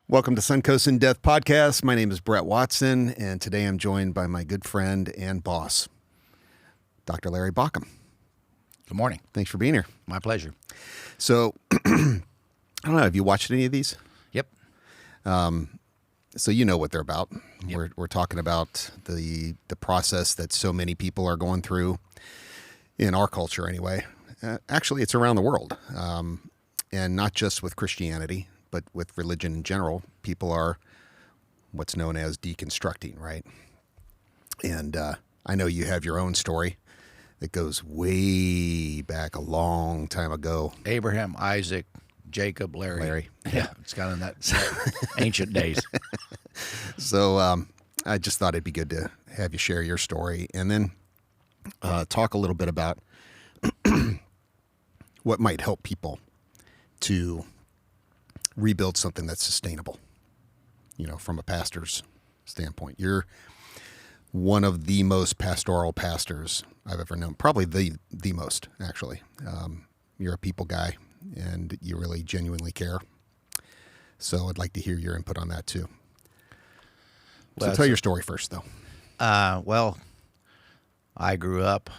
Welcome to Suncoast in Death Podcast. My name is Brett Watson, and today I'm joined by my good friend and boss, Dr. Larry Baucom. Good morning. Thanks for being here. My pleasure. So, I don't know, have you watched any of these? Yep. So you know what they're about. Yep. We're talking about the process that so many people are going through in our culture anyway. Actually, it's around the world, and not just with Christianity, but with religion in general. People are what's known as deconstructing, right? And I know you have your own story that goes way back a long time ago. Abraham, Isaac, Jacob, Larry. Yeah, it's kind of that ancient days. So I just thought it'd be good to have you share your story and then talk a little bit about what might help people to rebuild something that's sustainable, you know, from a pastor's standpoint. You're one of the most pastoral pastors I've ever known, probably the most, actually. You're a people guy, and you really genuinely care. So I'd like to hear your input on that, too. So tell your story first, though. Well, I grew up...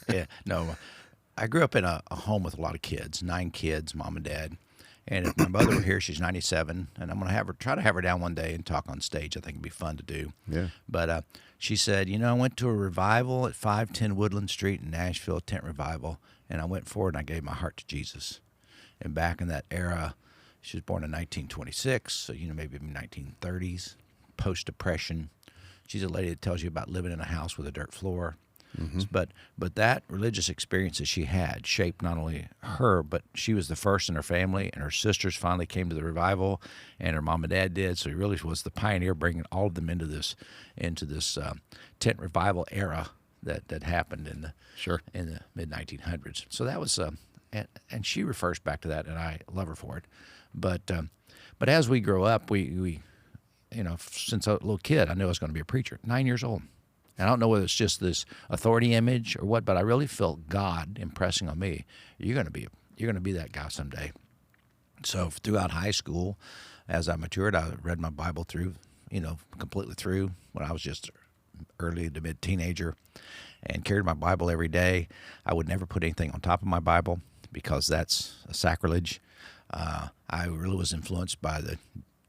I grew up in a home with a lot of kids, 9 kids, mom and dad. And if my mother were here, she's 97, and I'm going to try to have her down one day and talk on stage. I think it'd be fun to do. Yeah. But she said, I went to a revival at 510 Woodland Street in Nashville, tent revival, and I went forward and I gave my heart to Jesus. And back in that era, she was born in 1926, so, maybe 1930s, post-Depression. She's a lady that tells you about living in a house with a dirt floor. Mm-hmm. But that religious experience that she had shaped not only her, but she was the first in her family, and her sisters finally came to the revival, and her mom and dad did. So he really was the pioneer, bringing all of them into this tent revival era that happened in the mid 1900s. So that was and she refers back to that, and I love her for it. But as we grow up, we since a little kid, I knew I was going to be a preacher. 9 years old. I don't know whether it's just this authority image or what, but I really felt God impressing on me. You're going to be that guy someday. So throughout high school, as I matured, I read my Bible through, completely through when I was just early to mid teenager, and carried my Bible every day. I would never put anything on top of my Bible because that's a sacrilege. I really was influenced by the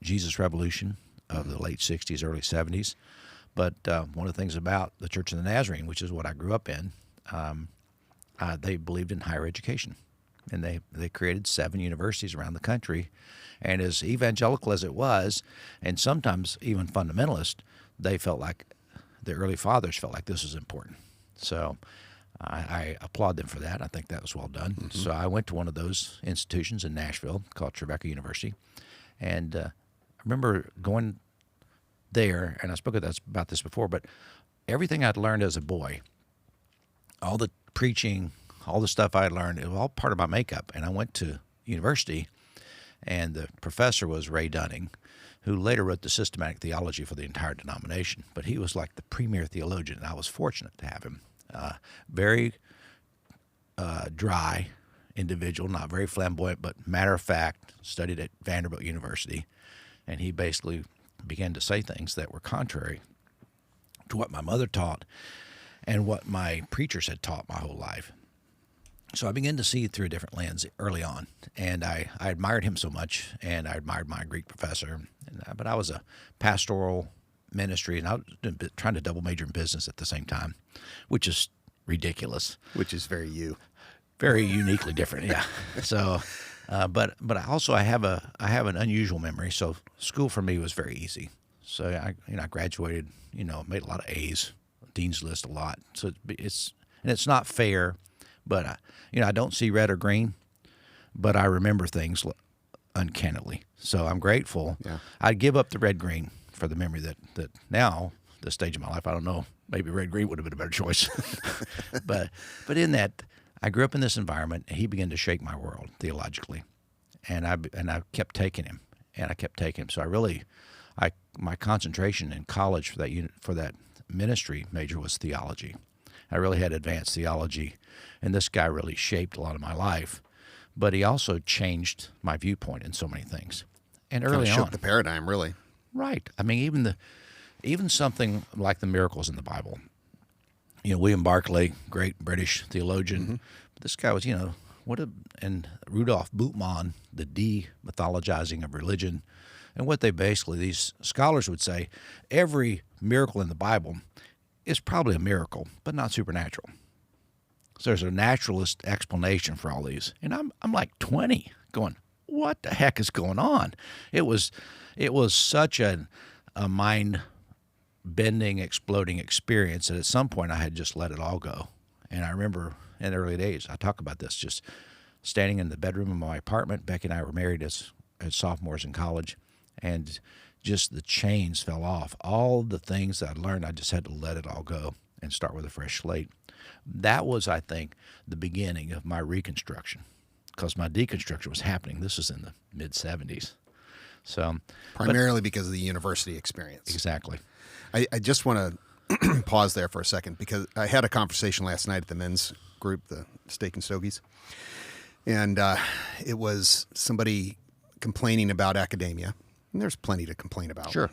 Jesus Revolution of the late 60s, early 70s. But one of the things about the Church of the Nazarene, which is what I grew up in, they believed in higher education. And they created 7 universities around the country. And as evangelical as it was, and sometimes even fundamentalist, they felt like, the early fathers felt like this was important. So I applaud them for that. I think that was well done. Mm-hmm. So I went to one of those institutions in Nashville called Tribeca University. And I remember going there, and I spoke about this before, but everything I'd learned as a boy, all the preaching, all the stuff I learned, it was all part of my makeup. And I went to university, and the professor was Ray Dunning, who later wrote the systematic theology for the entire denomination. But he was like the premier theologian, and I was fortunate to have him. Very dry individual, not very flamboyant, but matter of fact, studied at Vanderbilt University, and he basically began to say things that were contrary to what my mother taught and what my preachers had taught my whole life. So I began to see it through a different lens early on, and I admired him so much, and I admired my Greek professor. But I was a pastoral ministry, and I was trying to double major in business at the same time, which is ridiculous. Which is very you. Very uniquely different, yeah. So... But I have an unusual memory. So school for me was very easy. So I graduated, made a lot of A's, Dean's List a lot. So it's not fair, but I don't see red or green, but I remember things uncannily. So I'm grateful. Yeah. I'd give up the red green for the memory that now, this stage of my life, I don't know, maybe red green would have been a better choice. but in that, I grew up in this environment, and he began to shake my world theologically, and I kept taking him, So my concentration in college for that ministry major was theology. I really had advanced theology, and this guy really shaped a lot of my life. But he also changed my viewpoint in so many things. And Kind of early shook on, the paradigm, really. right? I mean, even something like the miracles in the Bible. You know, William Barclay, great British theologian. But this guy was, and Rudolf Bultmann, the demythologizing of religion. And what these scholars would say, every miracle in the Bible is probably a miracle, but not supernatural. So there's a naturalist explanation for all these. And I'm like 20 going, what the heck is going on? It was such a mind bending, exploding experience that at some point I had just let it all go. And I remember in the early days, I talk about this, just standing in the bedroom of my apartment. Becky and I were married as sophomores in college, and just the chains fell off. All the things that I learned, I just had to let it all go and start with a fresh slate. That was, I think, the beginning of my reconstruction, because my deconstruction was happening. This was in the mid-'70s. So, Primarily because of the university experience. Exactly. I just want to pause there for a second, because I had a conversation last night at the men's group, the Steak and Stogies, and it was somebody complaining about academia. And there's plenty to complain about. Sure.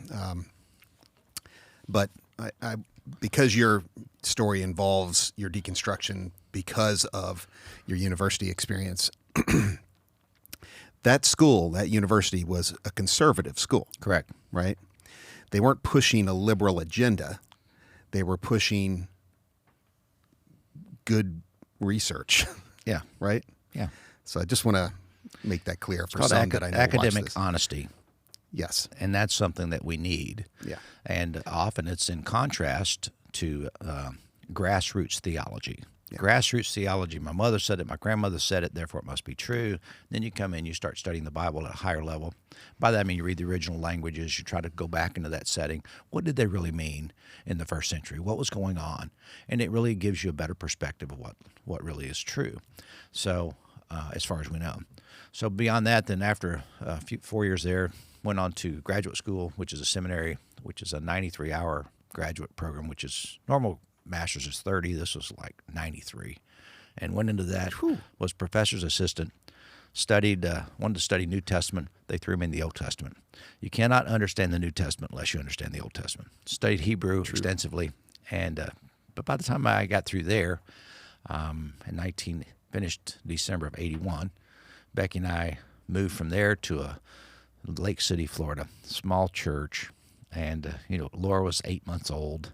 But I because your story involves your deconstruction because of your university experience, that school, that university, was a conservative school. Correct. Right? They weren't pushing a liberal agenda. They were pushing good research. Yeah. Right? Yeah. So I just want to make that clear for Called some that I know watch academic this. honesty. Yes. And that's something that we need. Yeah. And often it's in contrast to grassroots theology. Yeah. Grassroots theology, my mother said it, my grandmother said it, therefore it must be true. Then you come in, you start studying the Bible at a higher level. By that I mean you read the original languages, you try to go back into that setting. What did they really mean in the first century? What was going on? And it really gives you a better perspective of what really is true. So as far as we know. So beyond that, then after 4 years there, went on to graduate school, which is a seminary, which is a 93-hour graduate program, which is normal master's is 30. This was like 93. And went into that, was professor's assistant, wanted to study New Testament. They threw me in the Old Testament. You cannot understand the New Testament unless you understand the Old Testament. Studied Hebrew extensively. And but by the time I got through there, finished December of 81, Becky and I moved from there to a Lake City, Florida, small church. And, Laura was 8 months old.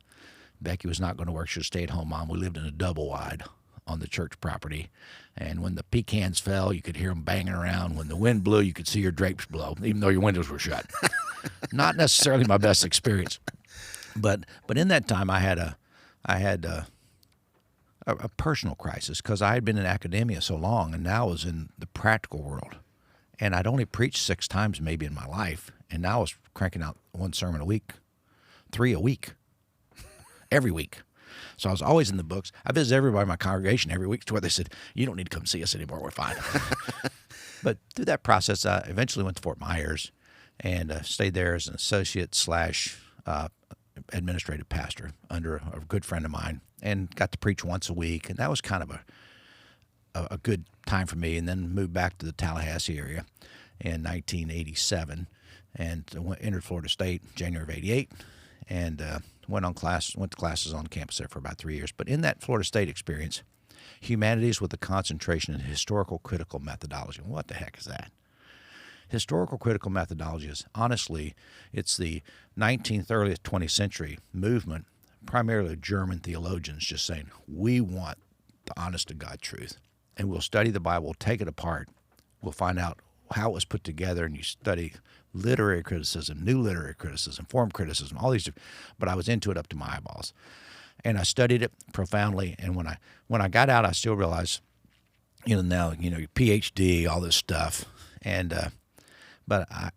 Becky was not going to work. She was a stay-at-home mom. We lived in a double wide on the church property. And when the pecans fell, you could hear them banging around. When the wind blew, you could see your drapes blow, even though your windows were shut. Not necessarily my best experience. But in that time, I had a personal crisis, because I had been in academia so long, and now I was in the practical world. And I'd only preached 6 times maybe in my life, and now I was cranking out 1 sermon a week, 3 a week, every week. So I was always in the books. I visited everybody in my congregation every week to where they said, you don't need to come see us anymore, we're fine. But through that process, I eventually went to Fort Myers and stayed there as an associate / administrative pastor under a good friend of mine, and got to preach once a week. And that was kind of a good time for me, and then moved back to the Tallahassee area in 1987 and entered Florida State January of 88, and went to classes on campus there for about 3 years. But in that Florida State experience, humanities with a concentration in historical critical methodology. What the heck is that? Historical critical methodology is, honestly, it's the 19th, early 20th century movement, primarily German theologians, just saying, we want the honest to God truth. And we'll study the Bible, we'll take it apart, we'll find out how it was put together, and you study literary criticism, new literary criticism, form criticism, all these. But I was into it up to my eyeballs, and I studied it profoundly. And when I got out, I still realized, now your PhD, all this stuff, and but I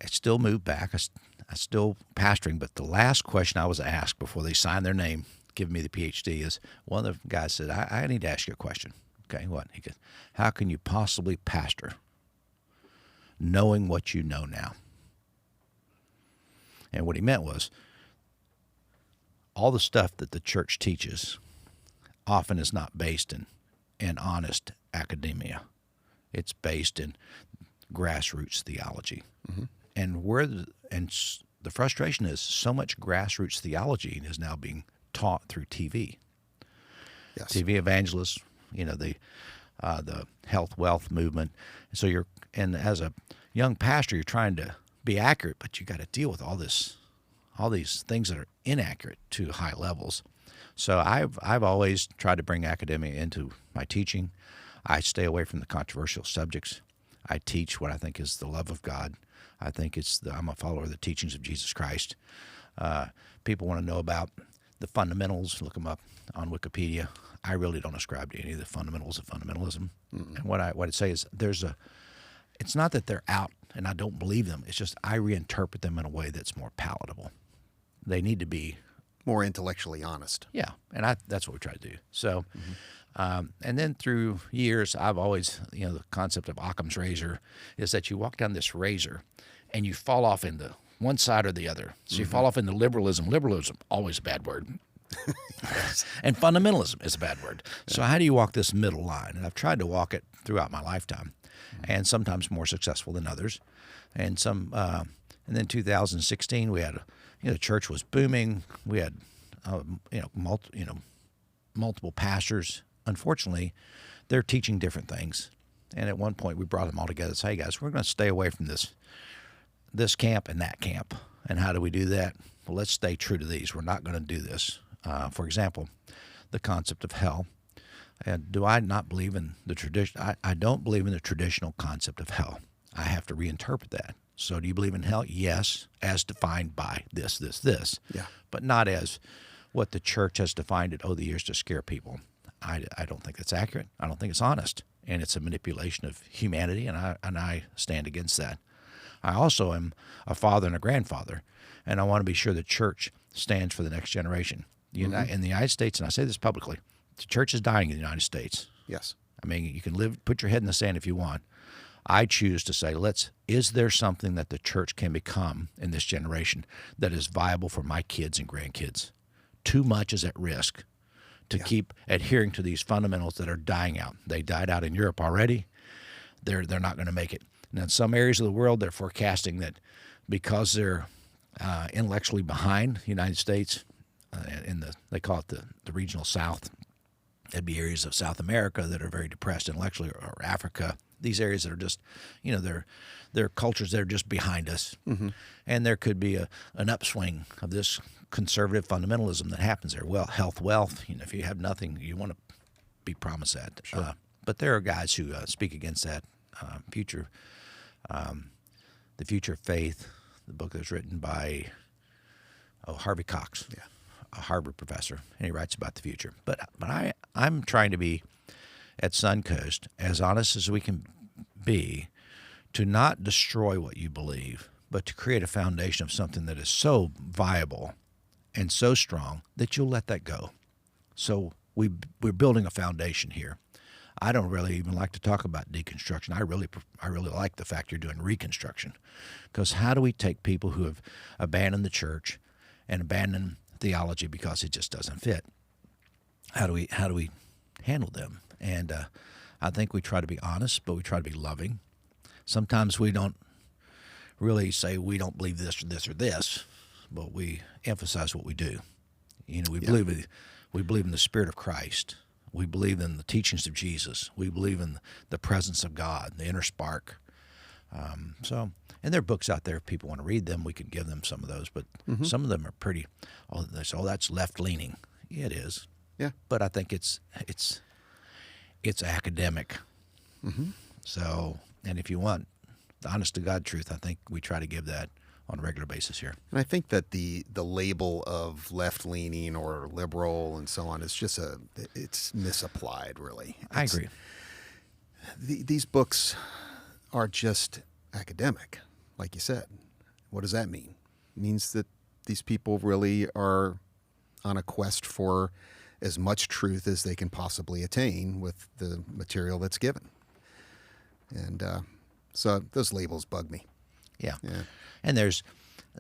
still moved back. I still pastoring. But the last question I was asked before they signed their name, giving me the PhD, is one of the guys said, I need to ask you a question. Okay, what? He goes, how can you possibly pastor knowing what you know now? And what he meant was, all the stuff that the church teaches often is not based in honest academia. It's based in grassroots theology. Mm-hmm. And the frustration is so much grassroots theology is now being taught through TV. Yes. TV evangelists, the health wealth movement. So and as a young pastor, you're trying to be accurate, but you got to deal with all these things that are inaccurate to high levels. So I've always tried to bring academia into my teaching. I stay away from the controversial subjects. I teach what I think is the love of God. I think I'm a follower of the teachings of Jesus Christ. People want to know about the fundamentals. Look them up on Wikipedia. I really don't ascribe to any of the fundamentals of fundamentalism. Mm-mm. And what I'd say is it's not that they're out and I don't believe them. It's just I reinterpret them in a way that's more palatable. They need to be more intellectually honest. Yeah, and that's what we try to do. So, and then through years, I've always, the concept of Occam's razor is that you walk down this razor and you fall off into one side or the other. So you fall off into liberalism. Liberalism, always a bad word. And fundamentalism is a bad word. Yeah. So how do you walk this middle line? And I've tried to walk it throughout my lifetime, and sometimes more successful than others. And and then 2016, we had the church was booming. We had multiple pastors. Unfortunately, they're teaching different things. And at one point, we brought them all together and said, hey, guys, we're going to stay away from this camp and that camp. And how do we do that? Well, let's stay true to these. We're not going to do this. For example, the concept of hell. And do I not believe in the tradition? I don't believe in the traditional concept of hell. I have to reinterpret that. So do you believe in hell? Yes, as defined by this. Yeah. But not as what the church has defined it over the years to scare people. I don't think that's accurate. I don't think it's honest. And it's a manipulation of humanity, and I stand against that. I also am a father and a grandfather, and I want to be sure the church stands for the next generation. In the United States, and I say this publicly, the church is dying in the United States. Yes. I mean, you can put your head in the sand if you want. I choose to say, is there something that the church can become in this generation that is viable for my kids and grandkids? Too much is at risk to keep adhering to these fundamentals that are dying out. They died out in Europe already. They're not going to make it. And in some areas of the world, they're forecasting that because they're intellectually behind the United States, they call it the regional South. It'd be areas of South America that are very depressed intellectually, or Africa. These areas that are just, they're cultures that are just behind us. Mm-hmm. And there could be an upswing of this conservative fundamentalism that happens there. Well, health, wealth, if you have nothing, you want to be promised that. Sure. But there are guys who speak against that. The Future of Faith, the book that was written by Harvey Cox, a Harvard professor, and he writes about the future. But I'm trying to be, at Suncoast, as honest as we can be, to not destroy what you believe, but to create a foundation of something that is so viable and so strong that you'll let that go. So we're building a foundation here. I don't really even like to talk about deconstruction. I really like the fact you're doing reconstruction, because how do we take people who have abandoned the church and abandoned theology because it just doesn't fit? How do we handle them? And I think we try to be honest, but we try to be loving. Sometimes we don't really say we don't believe this or this or this, but we emphasize what we do. We believe in the Spirit of Christ. We believe in the teachings of Jesus. We believe in the presence of God, the inner spark. And there are books out there. If people want to read them, we can give them some of those. But some of them are pretty. They say, that's left leaning. Yeah, it is. Yeah. But I think it's academic. Mm-hmm. So, and if you want the honest to God truth, I think we try to give that on a regular basis here. And I think that the label of left-leaning or liberal and so on is just it's misapplied, really. I agree. These books are just academic, like you said. What does that mean? It means that these people really are on a quest for as much truth as they can possibly attain with the material that's given. And so those labels bug me. Yeah. And there's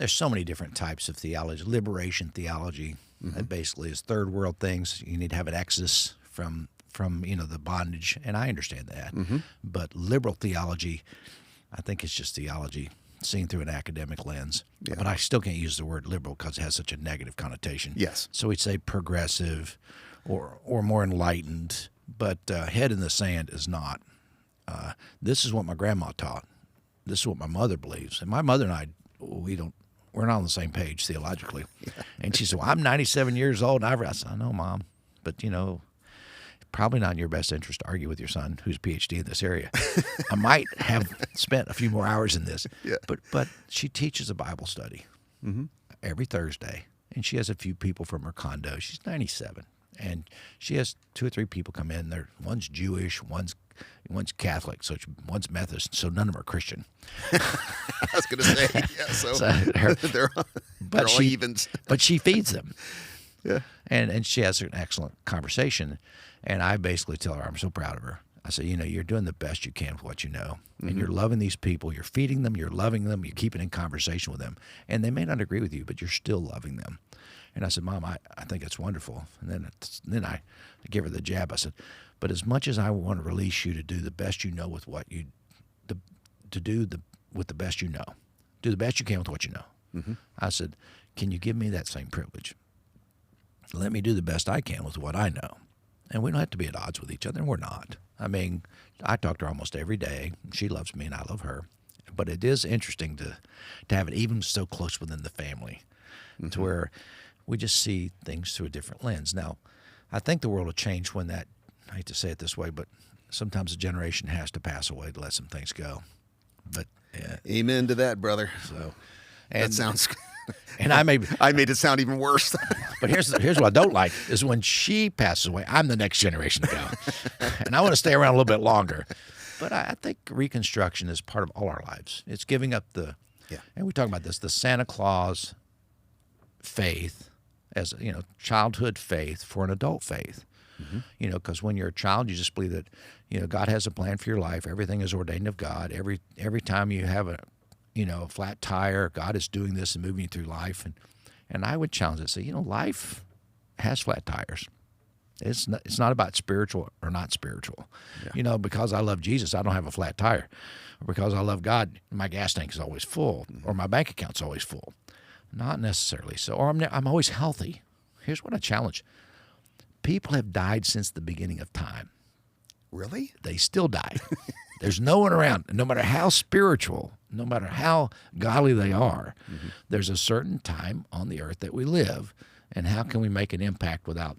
so many different types of theology. Liberation theology, that basically is third world things. You need to have an exodus from the bondage, and I understand that. Mm-hmm. But liberal theology, I think it's just theology seen through an academic lens. Yeah. But I still can't use the word liberal because it has such a negative connotation. Yes. So we'd say progressive or more enlightened, but head in the sand is not. This is what my grandma taught. This is what my mother believes. And my mother and I, we're not on the same page theologically. Yeah. And she said, well, I'm 97 years old. And I said, I know, Mom, but probably not in your best interest to argue with your son who's a PhD in this area. I might have spent a few more hours in this. Yeah. But she teaches a Bible study every Thursday, and she has a few people from her condo. She's 97, and she has 2 or 3 people come in. One's Jewish, one's Catholic, so one's Methodist, so none of them are Christian. I was going to say, yeah, they're all evens. But she feeds them. Yeah. And she has an excellent conversation. And I basically tell her, I'm so proud of her. I say, you're doing the best you can with what you know. And you're loving these people. You're feeding them. You're loving them. You're keeping in conversation with them. And they may not agree with you, but you're still loving them. And I said, Mom, I think it's wonderful. And then I give her the jab. I said, but as much as I want to release you to do the best you know with what you with the best you know. Do the best you can with what you know. I said, can you give me that same privilege? Let me do the best I can with what I know. And we don't have to be at odds with each other, and we're not. I mean, I talk to her almost every day. She loves me, and I love her. But it is interesting to have it even so close within the family to where we just see things through a different lens. Now, I think the world will change when I hate to say it this way, but sometimes a generation has to pass away to let some things go. But yeah. Amen to that, brother. So, that sounds and I made it sound even worse. But here's what I don't like is when she passes away, I'm the next generation to go. And I want to stay around a little bit longer. But I think Reconstruction is part of all our lives. It's giving up and we talk about this, the Santa Claus faith as, childhood faith for an adult faith. Because when you're a child, you just believe that, God has a plan for your life. Everything is ordained of God. Every time you have a flat tire, God is doing this and moving you through life. And I would challenge it and say, life has flat tires. It's not about spiritual or not spiritual. Yeah. Because I love Jesus, I don't have a flat tire. Or because I love God, my gas tank is always full, or my bank account's always full. Not necessarily so. Or I'm always healthy. Here's what I challenge. People have died since the beginning of time. Really? They still die. There's no one around. No matter how spiritual, no matter how godly they are, there's a certain time on the earth that we live. And how can we make an impact without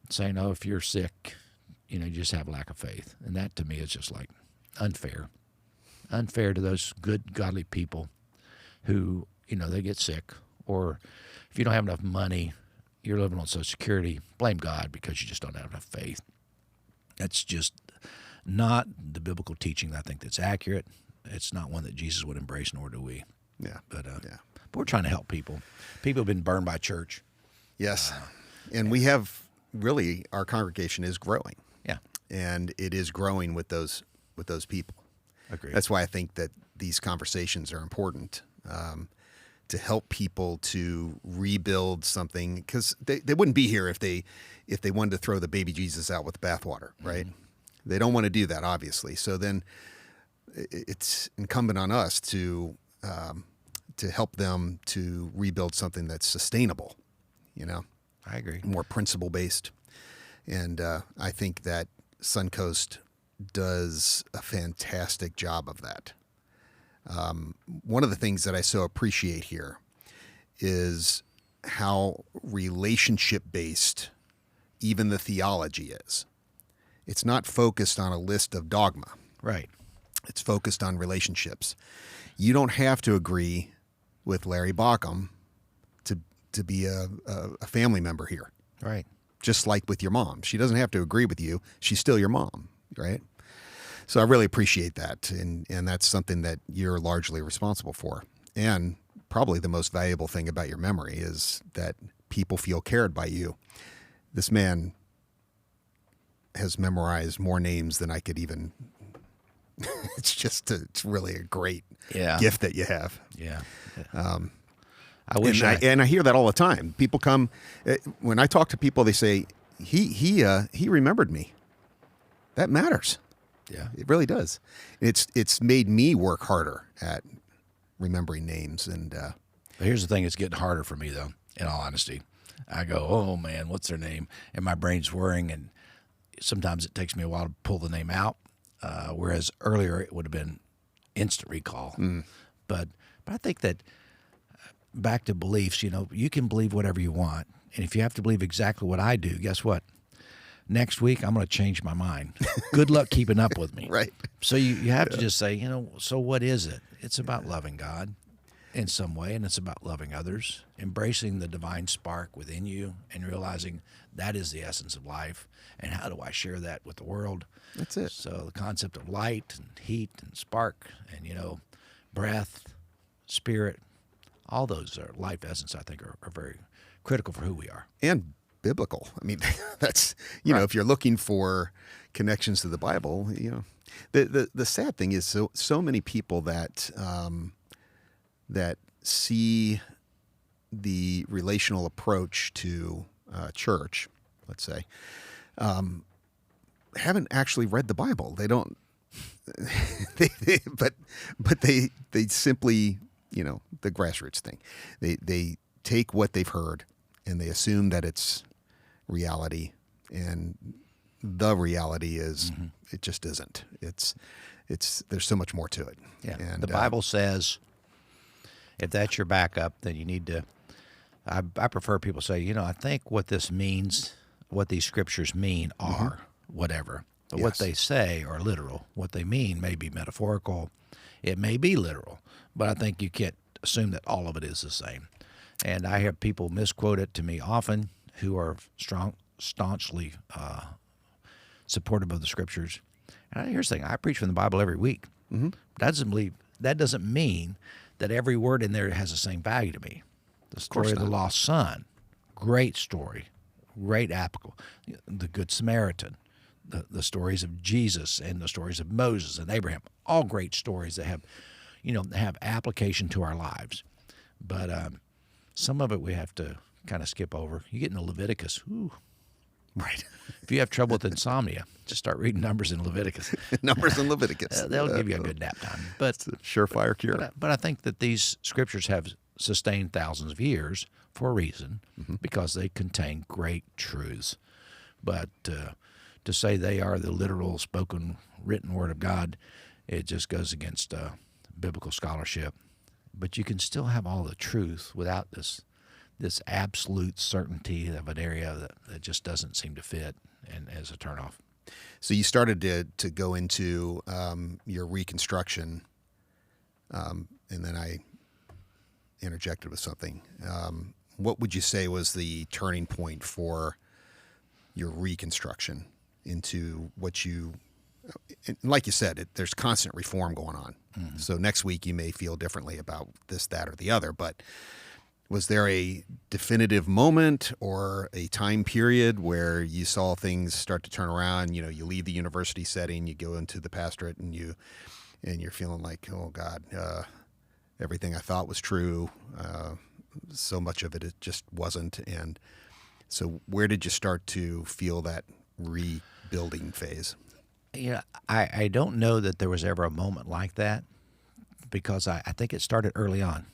saying, oh, if you're sick, you just have lack of faith. And that to me is just like unfair. Unfair to those good, godly people who, they get sick. Or if you don't have enough money, you're living on Social Security, blame God because you just don't have enough faith. That's just not the biblical teaching I think that's accurate. It's not one that Jesus would embrace, nor do we. Yeah. But we're trying to help people. People have been burned by church. Yes. And we have really, our congregation is growing. Yeah. And it is growing with those people. Agreed. That's why I think that these conversations are important to help people to rebuild something, because they wouldn't be here if they wanted to throw the baby Jesus out with the bathwater, right? They don't want to do that, obviously. So then it's incumbent on us to help them to rebuild something that's sustainable, I agree. More principle-based. And I think that Suncoast does a fantastic job of that. One of the things that I so appreciate here is how relationship-based even the theology is. It's not focused on a list of dogma. Right. It's focused on relationships. You don't have to agree with Larry Baucom to be a family member here. Right. Just like with your mom. She doesn't have to agree with you. She's still your mom, right? So I really appreciate that, and that's something that you're largely responsible for. And probably the most valuable thing about your memory is that people feel cared by you. This man has memorized more names than I could even. It's really a great gift that you have. Yeah. I wish I hear that all the time. People come when I talk to people, they say he remembered me. That matters. Yeah. It really does. It's made me work harder at remembering names. And But here's the thing: it's getting harder for me, though. In all honesty, I go, "Oh man, what's their name?" And my brain's whirring, and sometimes it takes me a while to pull the name out. Whereas earlier it would have been instant recall. But I think that back to beliefs, you can believe whatever you want, and if you have to believe exactly what I do, guess what? Next week I'm going to change my mind. Good luck keeping up with me. Right. So you have to just say, so what is it? It's about loving God in some way, and it's about loving others, embracing the divine spark within you, and realizing that is the essence of life. And how do I share that with the world? That's it. So the concept of light and heat and spark and, breath, spirit, all those are life essence, I think, are very critical for who we are. And biblical. I mean, that's, if you're looking for connections to the Bible, the sad thing is so many people that see the relational approach to church, let's say, haven't actually read the Bible. They don't, but they simply, the grassroots thing. They take what they've heard and they assume that it's reality, and the reality is it just isn't. It's there's so much more to it. Yeah. And the Bible says if that's your backup, then you need to. I prefer people say, I think what this means, what these scriptures mean are whatever. But what they say are literal. What they mean may be metaphorical. It may be literal. But I think you can't assume that all of it is the same. And I have people misquote it to me often who are staunchly supportive of the scriptures. And here's the thing: I preach from the Bible every week. That doesn't mean that every word in there has the same value to me. The story of the lost son, great story, great applicable. The Good Samaritan, the stories of Jesus and the stories of Moses and Abraham, all great stories that have application to our lives. But some of it we have to kind of skip over. You get into Leviticus, right. If you have trouble with insomnia, just start reading Numbers in Leviticus. Numbers in Leviticus. They'll give you a good nap time. But it's a surefire cure. But I think that these scriptures have sustained thousands of years for a reason, because they contain great truths. But to say they are the literal spoken, written word of God, it just goes against biblical scholarship. But you can still have all the truth without this absolute certainty of an area that just doesn't seem to fit and as a turnoff. So you started to go into your Reconstruction, and then I interjected with something. What would you say was the turning point for your Reconstruction into what you, like you said, there's constant reform going on. So next week you may feel differently about this, that, or the other, but was there a definitive moment or a time period where you saw things start to turn around? You leave the university setting, you go into the pastorate, and you're feeling like, oh God, everything I thought was true, so much of it just wasn't. And so where did you start to feel that rebuilding phase? I don't know that there was ever a moment like that, because I think it started early on.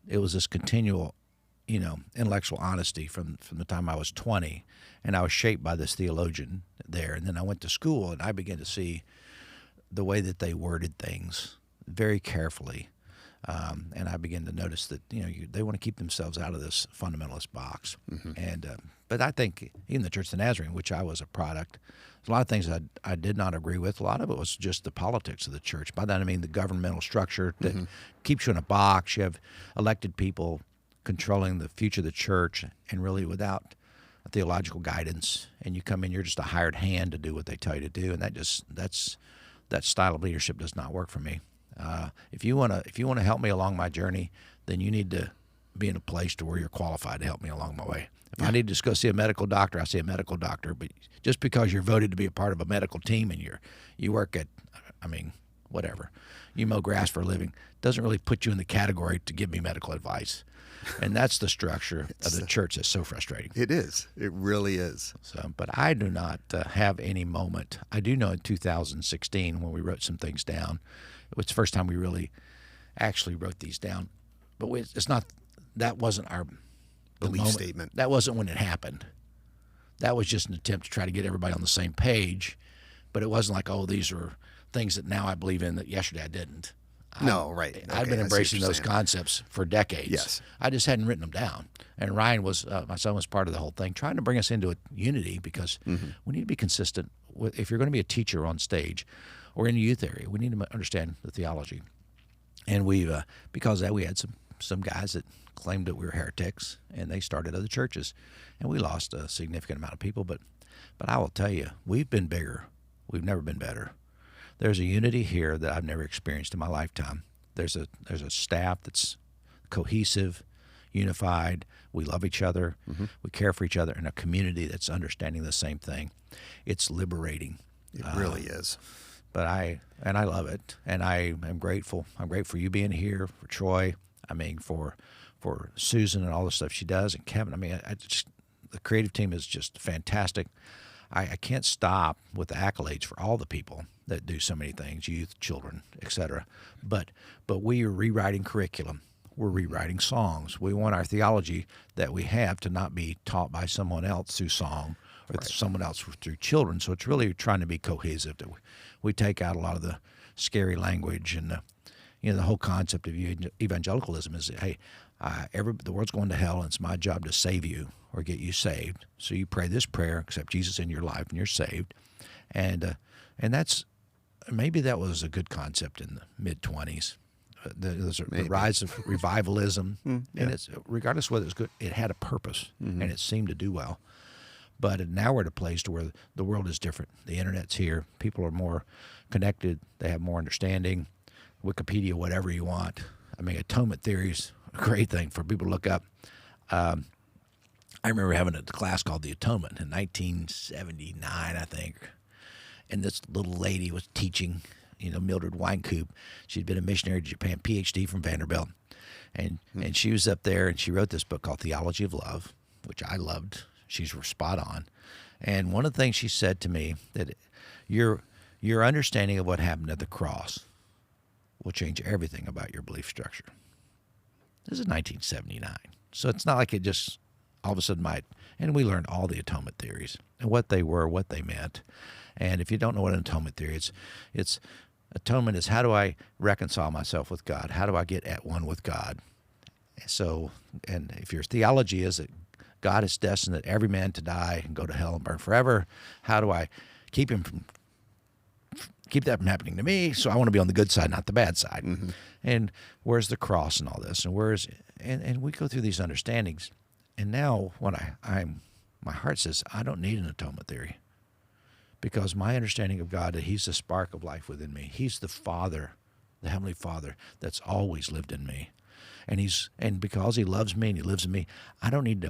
It was this continual, intellectual honesty from the time I was 20, and I was shaped by this theologian there. And then I went to school, and I began to see the way that they worded things very carefully. And I began to notice that, they want to keep themselves out of this fundamentalist box. And but I think even the Church of the Nazarene, which I was a product, there's a lot of things I did not agree with. A lot of it was just the politics of the church. By that I mean the governmental structure that keeps you in a box. You have elected people controlling the future of the church, and really without a theological guidance. And you come in, you're just a hired hand to do what they tell you to do, and that style of leadership does not work for me. If you want to help me along my journey, then you need to be in a place to where you're qualified to help me along my way. If I need to just go see a medical doctor, I see a medical doctor. But just because you're voted to be a part of a medical team and you work at, whatever. You mow grass for a living. Doesn't really put you in the category to give me medical advice. And that's the structure of the church that's so frustrating. It is. It really is. So, but I do not have any moment. I do know in 2016 when we wrote some things down, it was the first time we really actually wrote these down. But it's not. That wasn't our Belief statement. That wasn't when it happened. That was just an attempt to try to get everybody on the same page. But it wasn't like, oh, these are things that now I believe in that yesterday I didn't. No, right. Okay, I've been embracing those concepts for decades. Yes. I just hadn't written them down. And Ryan was, my son was part of the whole thing, trying to bring us into a unity because we need to be consistent. If you're going to be a teacher on stage or in the youth area, we need to understand the theology. And because of that, we had some guys that claimed that we were heretics, and they started other churches. And we lost a significant amount of people. But I will tell you, we've been bigger. We've never been better. There's a unity here that I've never experienced in my lifetime. There's a staff that's cohesive, unified. We love each other. We care for each other, and a community that's understanding the same thing. It's liberating. It really is. But I love it, and I am grateful. I'm grateful for you being here, for Troy. I mean, for Susan and all the stuff she does, and Kevin. I mean, the creative team is just fantastic. I can't stop with the accolades for all the people that do so many things, youth, children, etc. But we are rewriting curriculum. We're rewriting songs. We want our theology that we have to not be taught by someone else through song or someone else through children. So it's really trying to be cohesive. That we take out a lot of the scary language and the whole concept of evangelicalism is, hey, the world's going to hell, and it's my job to save you or get you saved. So you pray this prayer, accept Jesus in your life, and you're saved. And that's maybe that was a good concept in the mid-20s. The rise of revivalism, and it's regardless of whether it's good, it had a purpose, and it seemed to do well. But now we're at a place to where the world is different. The internet's here. People are more connected. They have more understanding. Wikipedia, whatever you want. I mean, atonement theory is a great thing for people to look up. I remember having a class called The Atonement in 1979, I think. And this little lady was teaching, Mildred Wynkoop. She'd been a missionary to Japan, PhD from Vanderbilt. And she was up there, and she wrote this book called Theology of Love, which I loved. She's spot on. And one of the things she said to me, that your understanding of what happened at the cross will change everything about your belief structure. This is 1979. So it's not like it just all of a sudden might. And we learned all the atonement theories and what they were, what they meant. And if you don't know what an atonement theory is, it's atonement is how do I reconcile myself with God? How do I get at one with God? So, and if your theology is that God is destined that every man to die and go to hell and burn forever, how do I keep that from happening to me? So I want to be on the good side, not the bad side. And where's the cross and all this? And and we go through these understandings. And now when my heart says, I don't need an atonement theory, because my understanding of God, that he's the spark of life within me. He's the Father, the Heavenly Father that's always lived in me. And because he loves me and he lives in me, I don't need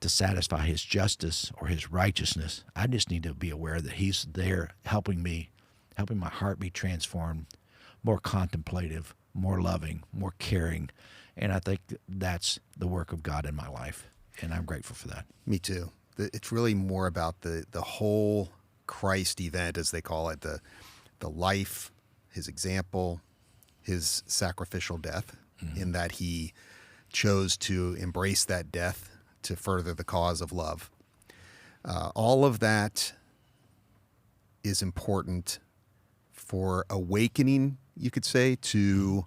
to satisfy his justice or his righteousness. I just need to be aware that he's there helping my heart be transformed, more contemplative, more loving, more caring. And I think that's the work of God in my life, and I'm grateful for that. Me too. It's really more about the whole Christ event, as they call it, the life, his example, his sacrificial death, in that he chose to embrace that death to further the cause of love. All of that is important for awakening, you could say, to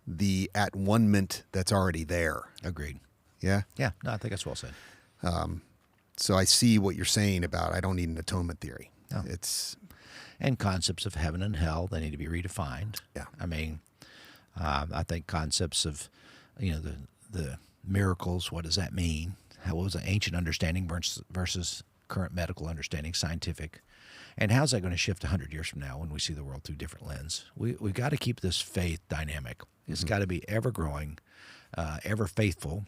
the at-one-ment that's already there. Agreed. Yeah? Yeah, no, I think that's well said. So I see what you're saying about I don't need an atonement theory. No. And concepts of heaven and hell, they need to be redefined. Yeah. I mean, I think concepts of, the miracles, what does that mean? What was the ancient understanding versus current medical understanding, scientific? And how's that going to shift 100 years from now when we see the world through different lens? We've got to keep this faith dynamic. It's got to be ever growing, ever faithful.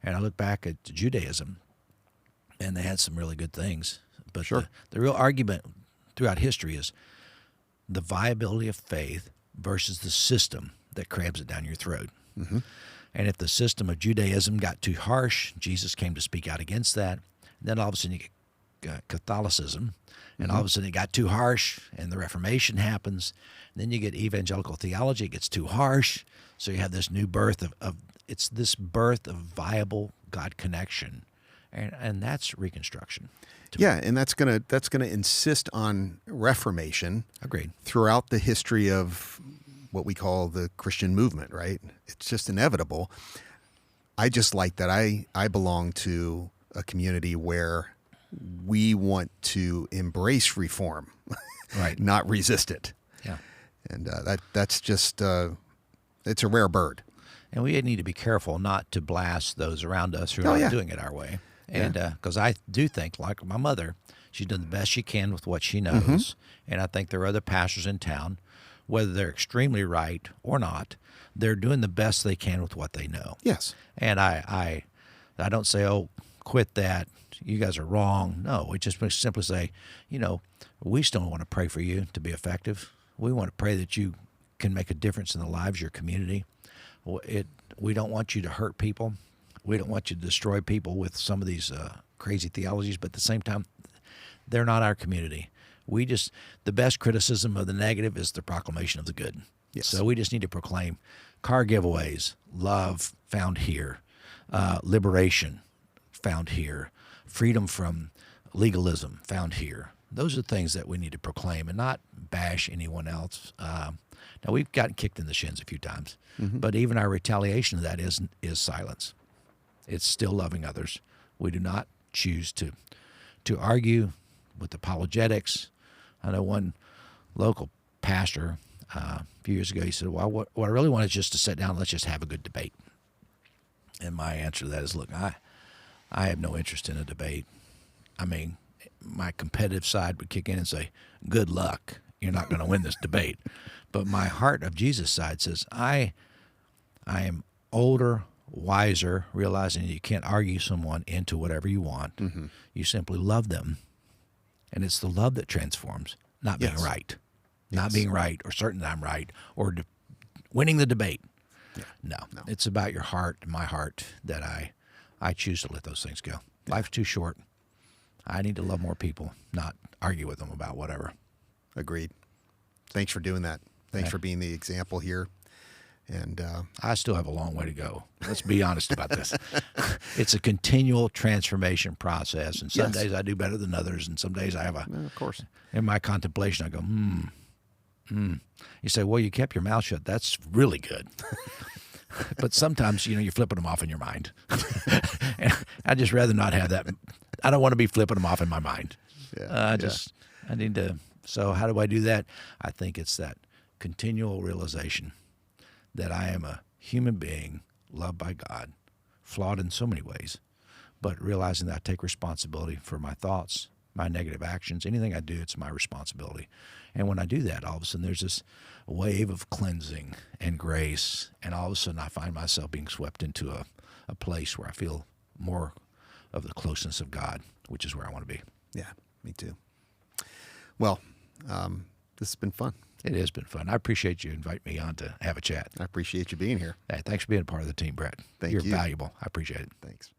And I look back at Judaism, and they had some really good things. But Sure. the real argument throughout history is the viability of faith versus the system that crams it down your throat. Mm-hmm. And if the system of Judaism got too harsh, Jesus came to speak out against that. Then all of a sudden you get Catholicism, and all of a sudden it got too harsh, and the Reformation happens. And then you get evangelical theology, it gets too harsh. So you have this new birth of it's this birth of viable God connection, and that's Reconstruction. Yeah, and that's gonna insist on reformation. Agreed. Throughout the history of what we call the Christian movement, right? It's just inevitable. I just like that I belong to a community where we want to embrace reform, Right. not resist it. Yeah. And that's just it's a rare bird. And we need to be careful not to blast those around us who Oh, are yeah. not doing it our way. And because I do think, like my mother, she's done the best she can with what she knows. Mm-hmm. And I think there are other pastors in town, whether they're extremely right or not, they're doing the best they can with what they know. Yes. And I don't say, oh, quit that. You guys are wrong. No, we just simply say, we still want to pray for you to be effective. We want to pray that you can make a difference in the lives of your community. We don't want you to hurt people. We don't want you to destroy people with some of these crazy theologies, but at the same time, they're not our community. The best criticism of the negative is the proclamation of the good. Yes. So we just need to proclaim car giveaways, love found here, liberation found here, freedom from legalism found here. Those are things that we need to proclaim and not bash anyone else. Now, we've gotten kicked in the shins a few times, but even our retaliation of that is silence. It's still loving others. We do not choose to argue with apologetics. I know one local pastor a few years ago, he said, well, what I really want is just to sit down and let's just have a good debate. And my answer to that is, look, I have no interest in a debate. I mean, my competitive side would kick in and say, good luck. You're not going to win this debate. But my heart of Jesus side says, I am older, wiser, realizing you can't argue someone into whatever you want. Mm-hmm. You simply love them. And it's the love that transforms, not being right. Not being right or certain that I'm right or winning the debate. Yeah. No, it's about your heart, my heart, that I choose to let those things go. Yeah. Life's too short. I need to love more people, not argue with them about whatever. Agreed. Thanks for doing that. Thanks for being the example here. And I still have a long way to go. Let's be honest about this. It's a continual transformation process, and some days I do better than others, and some days I have of course. In my contemplation, I go, You say, well, you kept your mouth shut. That's really good. But sometimes, you're flipping them off in your mind. And I'd just rather not have that. I don't want to be flipping them off in my mind. I need to. So how do I do that? I think it's that continual realization that I am a human being loved by God, flawed in so many ways, but realizing that I take responsibility for my thoughts, my negative actions, anything I do, it's my responsibility. And when I do that, all of a sudden there's this wave of cleansing and grace, and all of a sudden I find myself being swept into a place where I feel more of the closeness of God, which is where I want to be. Yeah, me too. Well, this has been fun. It has been fun. I appreciate you inviting me on to have a chat. I appreciate you being here. Hey, thanks for being a part of the team, Brett. Thank you. You're valuable. I appreciate it. Thanks.